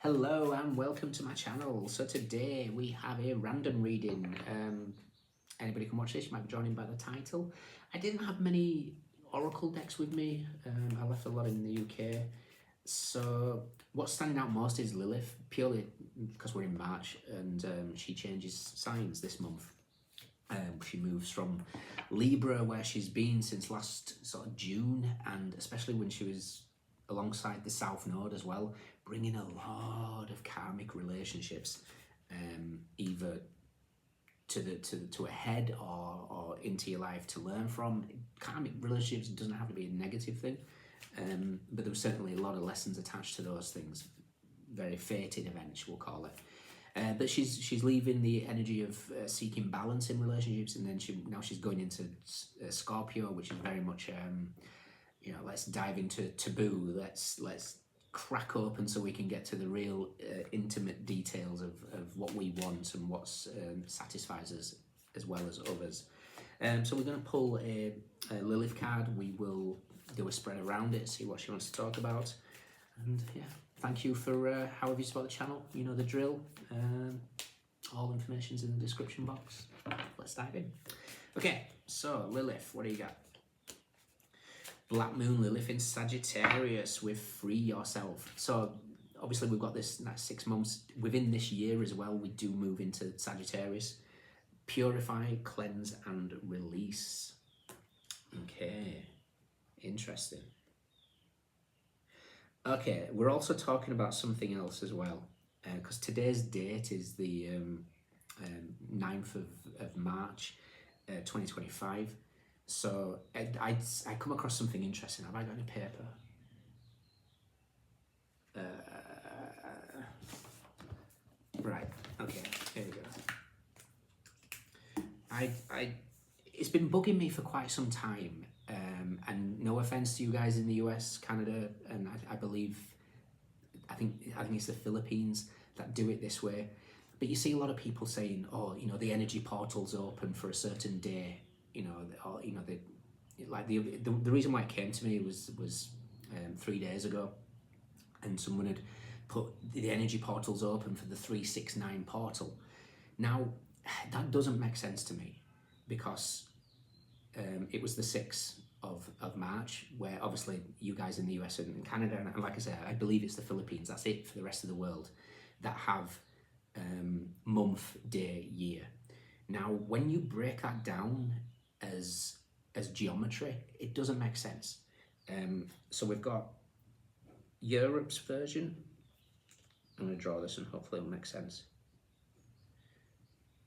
Hello and welcome to my channel. So today we have a random reading. Anybody can watch this, you might be joining by the title. I didn't have many oracle decks with me. I left a lot in the UK. So what's standing out most is Lilith, purely because we're in March and she changes signs this month. She moves from Libra, where she's been since last sort of June, and especially when she was alongside the South Node as well, bringing a lot of karmic relationships, either to a head or into your life to learn from. Karmic relationships doesn't have to be a negative thing, but there was certainly a lot of lessons attached to those things. Very fated events, we'll call it. But she's leaving the energy of seeking balance in relationships, and then now she's going into Scorpio, which is very much you know, let's dive into taboo. Let's crack open so we can get to the real intimate details of what we want and what satisfies us as well as others. So we're going to pull a Lilith card. We will do a spread around it, see what she wants to talk about, and yeah. Thank you for however you support the channel. You know the drill. All information's in the description box. Let's dive in. Okay, so Lilith, what do you got? Black Moon Lilith in Sagittarius with Free Yourself. So obviously we've got this next 6 months. Within this year as well, we do move into Sagittarius. Purify, cleanse, and release. Okay, interesting. Okay, we're also talking about something else as well, because today's date is the 9th of March, 2025. So I come across something interesting. Have I got any paper? Right, okay, here we go. It's been bugging me for quite some time. And no offense to you guys in the US, Canada, and I think it's the Philippines that do it this way. But you see a lot of people saying, oh, you know, the energy portal's open for a certain day, you know, or, you know, the reason why it came to me was 3 days ago, and someone had put the energy portal's open for the 369 portal. Now that doesn't make sense to me, because it was the 6th of March, where obviously you guys in the US and Canada, and like I said, I believe it's the Philippines, that's it for the rest of the world, that have month, day, year. Now, when you break that down as geometry, it doesn't make sense. So we've got Europe's version. I'm going to draw this and hopefully it'll make sense.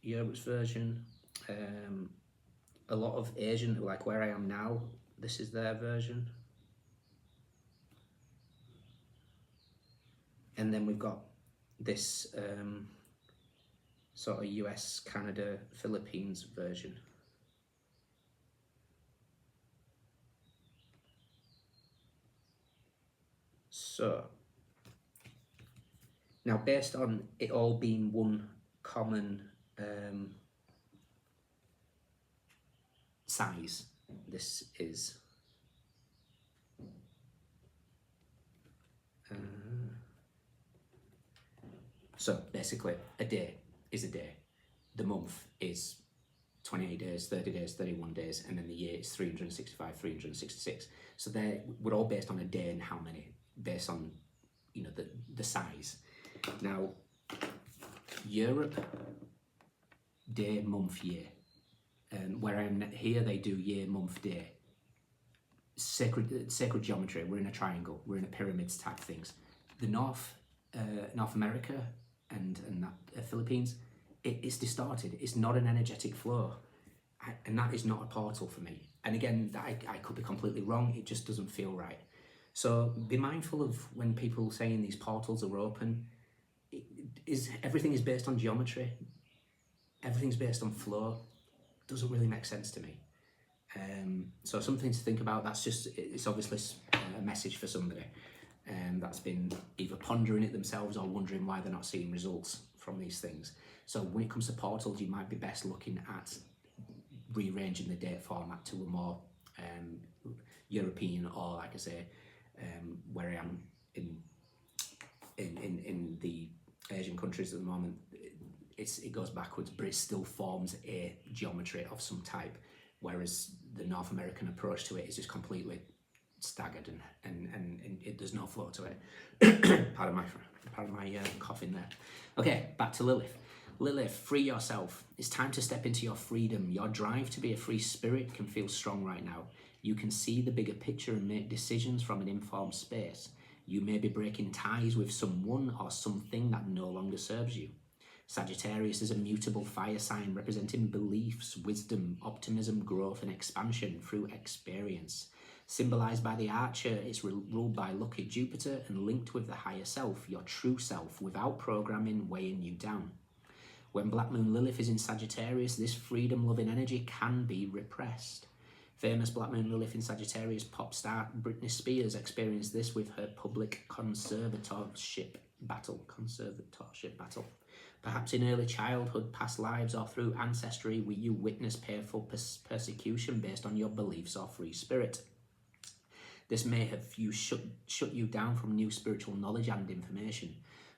Europe's version. A lot of Asian, like where I am now, this is their version. And then we've got this sort of US, Canada, Philippines version. So, now based on it all being one common size, this is so basically a day is a day, the month is 28 days, 30 days, 31 days, and then the year is 365, 366. So we're all based on a day and how many, based on, you know, the size. Now, Europe, day, month, year. Where I'm here, they do year, month, day. Sacred geometry. We're in a triangle. We're in a pyramids type things. The North America and that Philippines, it's distorted. It's not an energetic flow, and that is not a portal for me. And again, I could be completely wrong. It just doesn't feel right. So be mindful of when people saying these portals are open. Everything is based on geometry. Everything's based on flow. Doesn't really make sense to me. So something to think about. It's obviously a message for somebody that's been either pondering it themselves or wondering why they're not seeing results from these things. So when it comes to portals, you might be best looking at rearranging the date format to a more European, or like I say, where I am in the Asian countries at the moment, it goes backwards, but it still forms a geometry of some type, whereas the North American approach to it is just completely staggered and there's no flow to it. Pardon my coughing there. Okay, back to Lilith. Lilith, free yourself. It's time to step into your freedom. Your drive to be a free spirit can feel strong right now. You can see the bigger picture and make decisions from an informed space. You may be breaking ties with someone or something that no longer serves you. Sagittarius is a mutable fire sign representing beliefs, wisdom, optimism, growth and expansion through experience. Symbolized by the archer, it's ruled by lucky Jupiter and linked with the higher self, your true self, without programming weighing you down. When Black Moon Lilith is in Sagittarius, this freedom-loving energy can be repressed. Famous Black Moon Lilith in Sagittarius pop star Britney Spears experienced this with her public conservatorship battle. Perhaps in early childhood, past lives, or through ancestry, you witness painful persecution based on your beliefs or free spirit. This may have shut you down from new spiritual knowledge and information.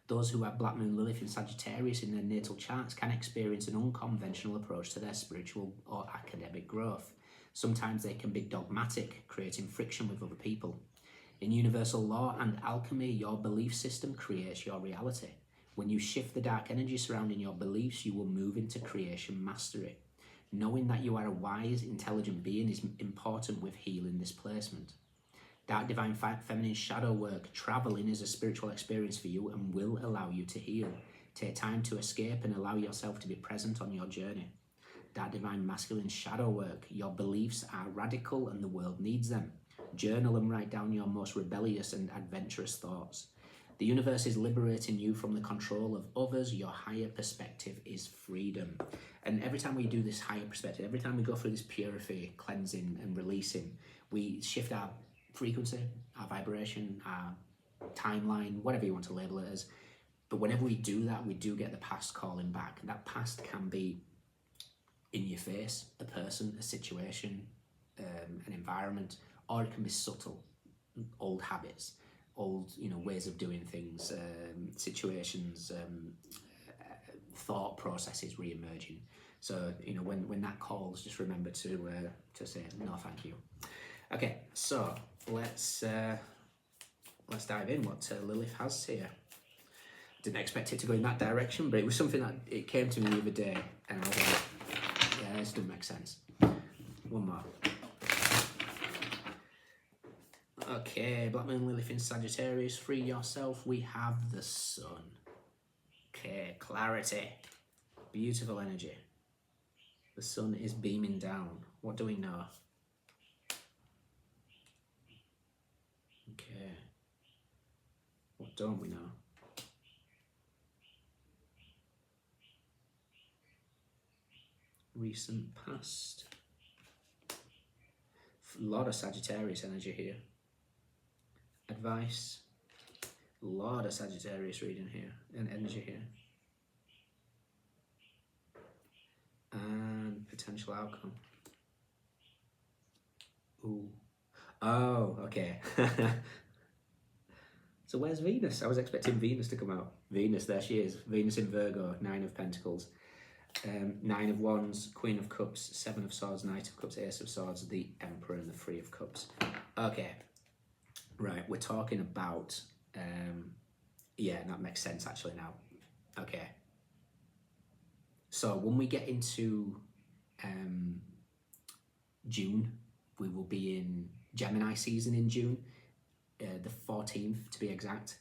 Those who have Black Moon Lilith in Sagittarius in their natal charts can experience an unconventional approach to their spiritual or academic growth. Sometimes they can be dogmatic, creating friction with other people. In universal law and alchemy, your belief system creates your reality. When you shift the dark energy surrounding your beliefs, you will move into creation mastery. Knowing that you are a wise, intelligent being is important with healing displacement. Dark Divine Feminine shadow work, traveling is a spiritual experience for you and will allow you to heal. Take time to escape and allow yourself to be present on your journey. Dark Divine Masculine shadow work, your beliefs are radical and the world needs them. Journal and write down your most rebellious and adventurous thoughts. The universe is liberating you from the control of others. Your higher perspective is freedom. And every time we do this higher perspective, every time we go through this purify, cleansing and releasing, we shift our frequency, our vibration, our timeline, whatever you want to label it as. But whenever we do that, we do get the past calling back. That past can be in your face, a person, a situation, an environment, or it can be subtle, old habits, old ways of doing things, situations, thought processes re-emerging. So when that calls, just remember to say no, thank you. Okay, so let's dive in. What Lilith has here. Didn't expect it to go in that direction, but it was something that it came to me the other day, and I was like, yeah, this doesn't make sense. One more. Okay, Black Moon Lilith in Sagittarius, free yourself. We have the sun. Okay, clarity. Beautiful energy. The sun is beaming down. What do we know? Okay. What don't we know? Recent past. A lot of Sagittarius energy here. Advice. A lot of Sagittarius reading here and energy here. And potential outcome. Ooh. Oh, okay. So where's Venus? I was expecting Venus to come out. Venus, there she is. Venus in Virgo, 9 of Pentacles. 9 of Wands, Queen of Cups, 7 of Swords, Knight of Cups, Ace of Swords, the Emperor and the 3 of Cups. Okay, right, we're talking about, yeah, that makes sense actually now. Okay, so when we get into June, we will be in Gemini season in June, the 14th to be exact.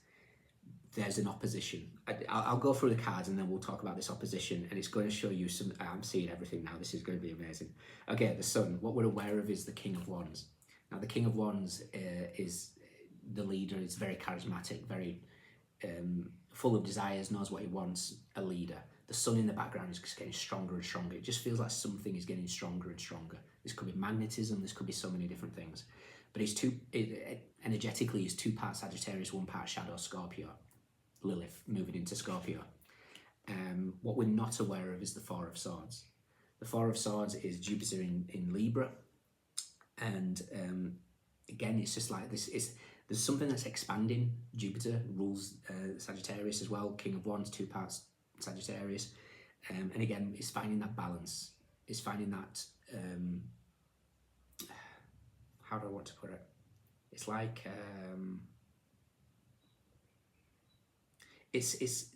There's an opposition. I'll go through the cards and then we'll talk about this opposition, and it's going to show you some. I'm seeing everything now. This is going to be amazing. Okay, the Sun. What we're aware of is the King of Wands. Now, the King of Wands is the leader. It's very charismatic, very full of desires, knows what he wants, a leader. The Sun in the background is just getting stronger and stronger. It just feels like something is getting stronger and stronger. This could be magnetism. This could be so many different things. But energetically, it's 2 parts Sagittarius, 1 part Shadow Scorpio. Lilith moving into Scorpio. What we're not aware of is the 4 of Swords. The 4 of Swords is Jupiter in Libra, and again, it's just like this. There's something that's expanding. Jupiter rules Sagittarius as well, King of Wands, 2 parts Sagittarius. And again, it's finding that balance. It's finding that, how do I want to put it? It's like, there's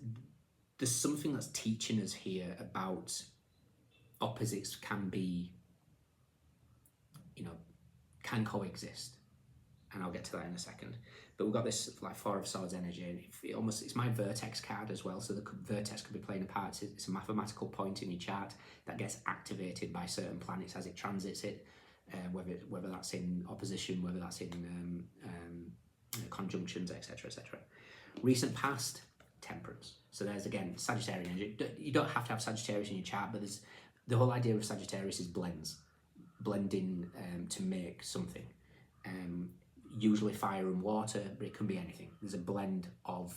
something that's teaching us here about opposites can be, can coexist. And I'll get to that in a second. But we've got this like 4 of Swords energy, and it's my vertex card as well. So the vertex could be playing a part. It's a mathematical point in your chart that gets activated by certain planets as it transits it, whether that's in opposition, whether that's in conjunctions, etc., etc. Recent past, Temperance. So there's again Sagittarian energy. You don't have to have Sagittarius in your chart, but there's the whole idea of Sagittarius is blending to make something. Usually fire and water, but it can be anything. There's a blend of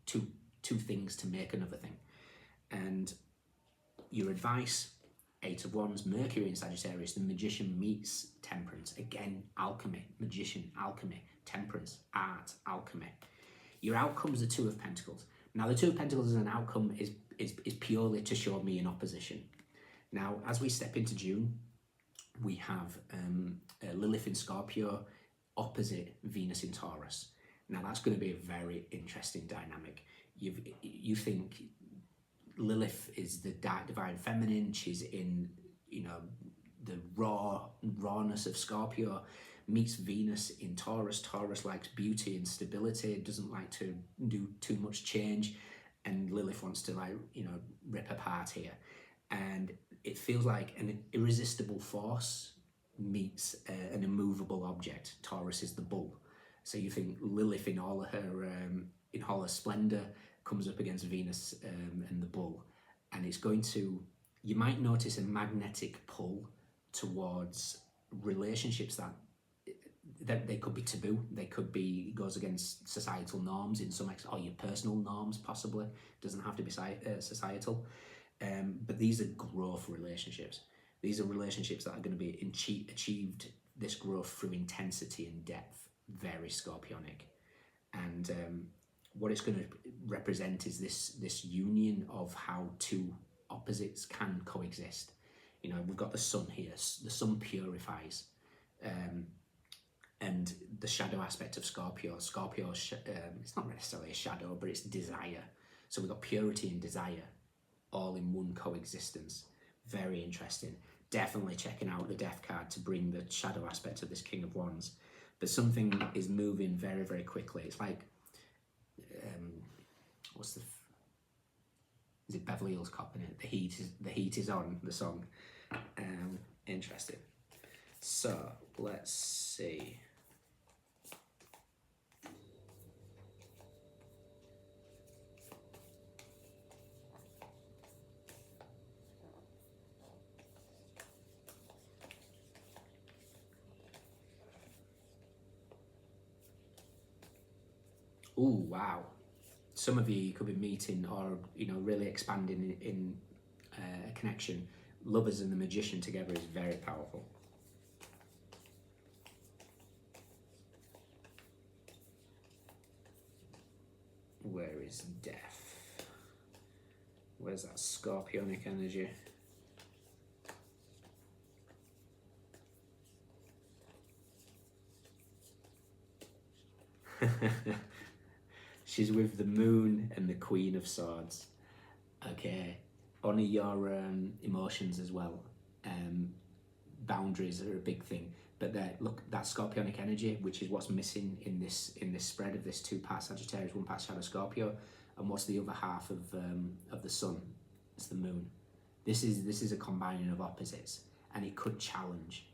two things to make another thing. And your advice, 8 of Wands, Mercury in Sagittarius, the Magician meets Temperance. Again, alchemy, magician, alchemy, temperance, art, alchemy. Your outcome's the 2 of Pentacles. Now the 2 of Pentacles as an outcome is purely to show me an opposition. Now, as we step into June, we have Lilith in Scorpio opposite Venus in Taurus. Now that's going to be a very interesting dynamic. You think Lilith is the dark divine feminine, she's in the rawness of Scorpio, meets Venus in Taurus. Taurus likes beauty and stability, doesn't like to do too much change, and Lilith wants to rip apart here. And it feels like an irresistible force meets an immovable object. Taurus is the bull. So you think Lilith in all her splendor comes up against Venus and the bull. And it's going to, you might notice a magnetic pull towards relationships that they could be taboo. They could be, it goes against societal norms in some or your personal norms possibly. It doesn't have to be societal. But these are growth relationships. These are relationships that are going to be achieved, this growth through intensity and depth, very scorpionic. And what it's going to represent is this union of how 2 opposites can coexist. We've got the sun here. The sun purifies. And the shadow aspect of Scorpio. Scorpio, it's not necessarily a shadow, but it's desire. So we've got purity and desire all in one coexistence. Very interesting. Definitely checking out the Death card to bring the shadow aspect of this King of Wands. But something is moving very, very quickly. It's like, is it Beverly Hills Cop in it? The heat is on, the song. Interesting. So let's see. Oh, wow. Some of you could be meeting or, really expanding in a connection. Lovers and the Magician together is very powerful. Where is Death? Where's that scorpionic energy? She's with the Moon and the Queen of Swords. Okay, honor your emotions as well. Boundaries are a big thing, but look, that scorpionic energy, which is what's missing in this spread of this 2-part Sagittarius, 1-part Shadow Scorpio, and what's the other half of the Sun? It's the Moon. This is a combining of opposites, and it could challenge.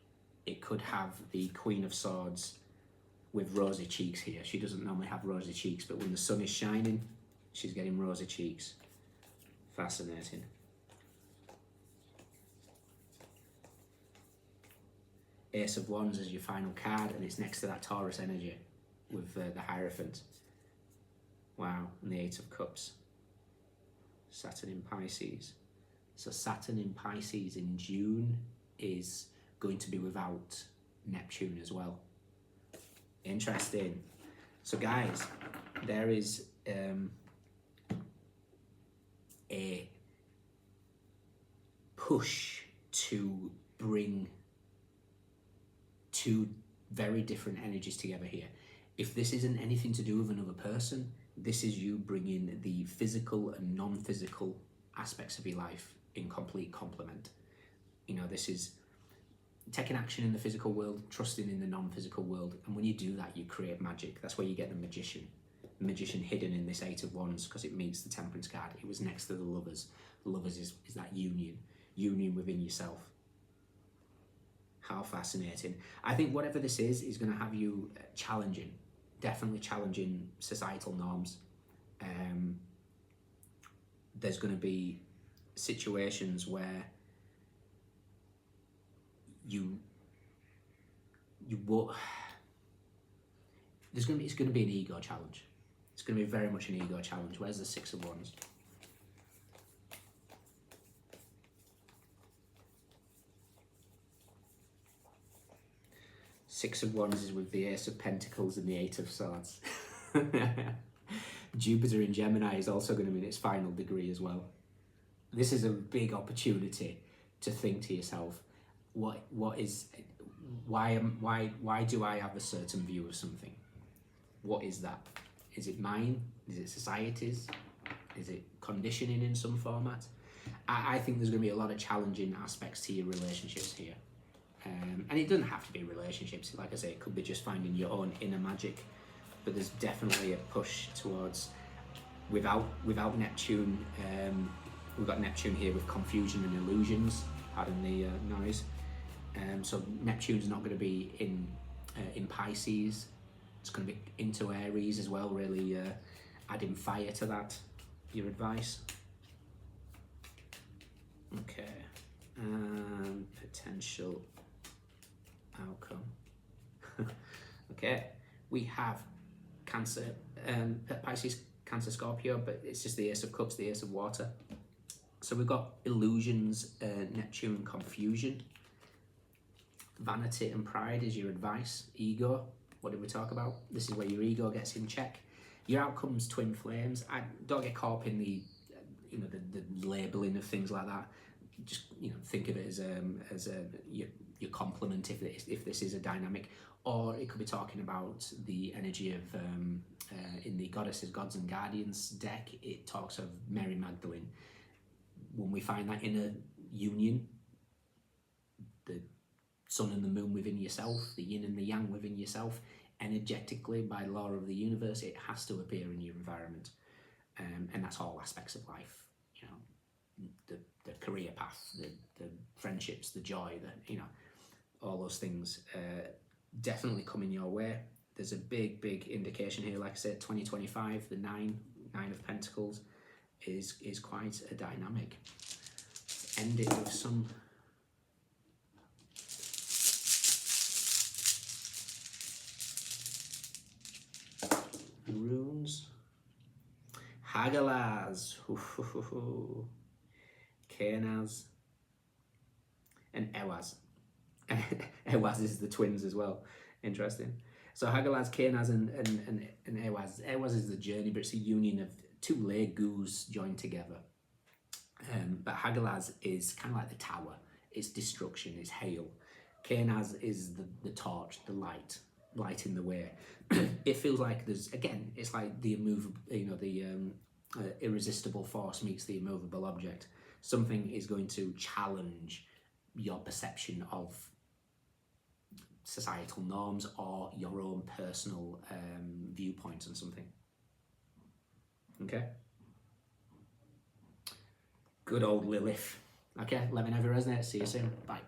It could have the Queen of Swords with rosy cheeks here. She doesn't normally have rosy cheeks, but when the sun is shining, she's getting rosy cheeks. Fascinating. Ace of Wands is your final card, and it's next to that Taurus energy with the Hierophant. Wow, and the 8 of Cups. Saturn in Pisces. So Saturn in Pisces in June is going to be without Neptune as well. Interesting. So guys, there is a push to bring two very different energies together here. If this isn't anything to do with another person, this is you bringing the physical and non-physical aspects of your life in complete complement. You know, this is taking action in the physical world, trusting in the non-physical world, and when you do that, you create magic. That's where you get the magician. The magician hidden in this Eight of Wands, because it meets the Temperance card. It was next to the Lovers. The Lovers is that union within yourself. How fascinating. I think whatever this is going to have you definitely challenging societal norms. There's going to be situations where it's going to be an ego challenge. It's going to be very much an ego challenge. Where's the Six of Wands? Six of Wands is with the Ace of Pentacles and the Eight of Swords. Jupiter in Gemini is also going to be in its final degree as well. This is a big opportunity to think to yourself, why do I have a certain view of something? What is that? Is it mine? Is it society's? Is it conditioning in some format? I think there's going to be a lot of challenging aspects to your relationships here. And it doesn't have to be relationships. Like I say, it could be just finding your own inner magic. But there's definitely a push towards, without Neptune, we've got Neptune here with confusion and illusions, pardon the noise. So Neptune's not going to be in Pisces. It's going to be into Aries as well, really adding fire to that. Your advice? Okay. Potential outcome. Okay. We have Cancer, Pisces, Cancer, Scorpio, but it's just the Ace of Cups, the Ace of Water. So we've got illusions, Neptune, confusion. Vanity and pride is your advice. Ego, what did we talk about? This is where your ego gets in check. Your outcomes, twin flames. Don't get caught up in the labeling of things like that. Just think of it as your complement if this is a dynamic. Or it could be talking about the energy of in the Goddesses, Gods and Guardians deck. It talks of Mary Magdalene. When we find that inner union, the sun and the moon within yourself, the yin and the yang within yourself, energetically, by law of the universe, it has to appear in your environment. And that's all aspects of life. The career path, the friendships, the joy, all those things definitely coming your way. There's a big indication here. Like I said, 2025, the nine of Pentacles is quite a dynamic. Let's end it with some runes. Hagalaz, Kenaz, and Ewaz. Ewaz is the twins as well. Interesting. So Hagalaz, Kenaz, and Ewaz. Ewaz is the journey, but it's a union of two legus joined together. But Hagalaz is kind of like the tower. It's destruction, it's hail. Kenaz is the torch, the light, lighting the way. It feels like it's like the immovable, irresistible force meets the immovable object. Something is going to challenge your perception of societal norms or your own personal viewpoints on something. Okay? Good old Lilith. Okay, let me know if it resonates. See you soon. Bye.